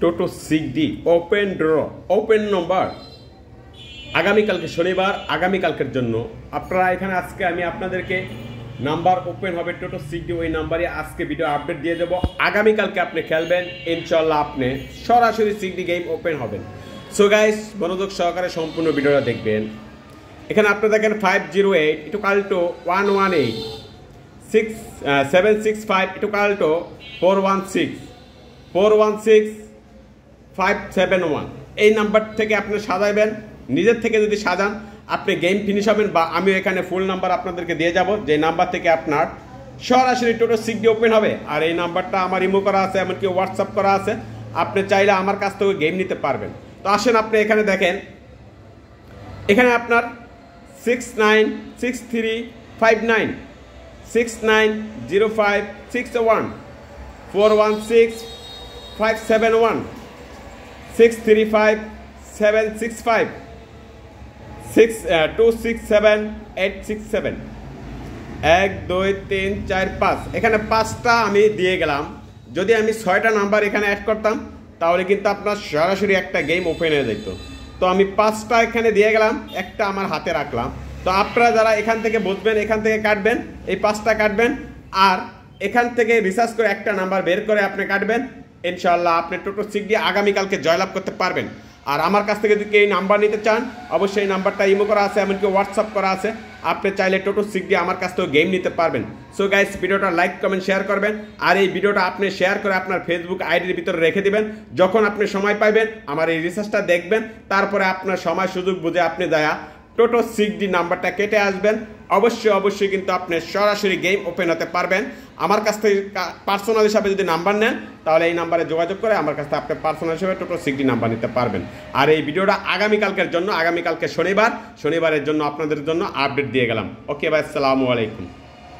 টোটো 6D open draw open নম্বর আগামীকালকে শনিবার আগামীকালকের জন্য আপনারা এখানে আজকে আমি আপনাদেরকে নাম্বার ওপেন হবে টোটো 6D ওই নাম্বারে আজকে ভিডিও আপডেট দিয়ে দেব। আগামীকালকে আপনি খেলবেন ইনশাআল্লাহ আপনি সরাসরি 6D গেম ওপেন হবেন। সো গাইস মনোযোগ সহকারে সম্পূর্ণ ভিডিওটা দেখবেন। এখানে আপনি দেখেন 508 ইকুয়াল টু 118 765 ইকুয়াল টু 416 এই নাম্বার থেকে আপনি সাজাবেন। নিজের থেকে যদি সাজান আপনি গেম ফিনিশ হবেন, বা আমি এখানে ফুল নাম্বার আপনাদেরকে দিয়ে যাব যে নাম্বার থেকে আপনার সরাসরি টোটো 6D ওপেন হবে। আর এই নাম্বারটা আমার ইমো করা আছে, এমনকি হোয়াটসঅ্যাপ করা আছে, আপনি চাইলে আমার কাছ থেকে গেম নিতে পারবেন। তো আসেন আপনি এখানে দেখেন, এখানে আপনার 696359 690561 416571 635765 267 1 2 3 4 5 এখানে 5টা আমি দিয়ে গেলাম। যদি আমি 6টা নাম্বার এখানে অ্যাড করতাম তাহলে কিন্তু আপনার সরাসরি একটা গেম ওপেন হয়ে যেত। তো আমি 5টা এখানে দিয়ে গেলাম, একটা আমার হাতে রাখলাম। তো আপনারা যারা এখান থেকে বুঝবেন, এখান থেকে কাটবেন, এই 5টা কাটবেন, আর এখান থেকে রিসার্চ করে একটা নাম্বার বের করে আপনি কাটবেন। ইনশাআল্লাহ আপনি টোটো 6D আগামীকালকে জয়লাভ করতে পারবেন। আর আমার কাছ থেকে যদি এই নাম্বার নিতে চান অবশ্যই নাম্বারটা ইমো করা আছে, এমনকি হোয়াটসঅ্যাপ করা আছে, আপনি চাইলে টোটো 6D আমার কাছ থেকে গেম নিতে পারবেন। সো গাইস ভিডিওটা লাইক কমেন্ট শেয়ার করবেন, আর এই ভিডিওটা আপনি শেয়ার করে আপনার ফেসবুক আইডির ভিতরে রেখে দিবেন। যখন আপনি সময় পাইবেন আমার এই রিসার্চটা দেখবেন, তারপরে আপনার সময় সুযোগ বুঝে আপনি যায়া টোটো 6D নাম্বারটা কেটে আসবেন। অবশ্যই কিন্তু আপনি সরাসরি গেম ওপেন হতে পারবেন। আমার কাছ থেকে পার্সোনাল হিসাবে যদি নাম্বার নেন তাহলে এই নাম্বারে যোগাযোগ করে আমার কাছ থেকে আপনি পার্সোনাল হিসাবে টোটো 6D নাম্বার নিতে পারবেন। আর এই ভিডিওটা আগামীকালকের জন্য, আগামীকালকে শনিবারের জন্য আপনাদের জন্য আপডেট দিয়ে গেলাম। ওকে ভাই, আসসালামু আলাইকুম।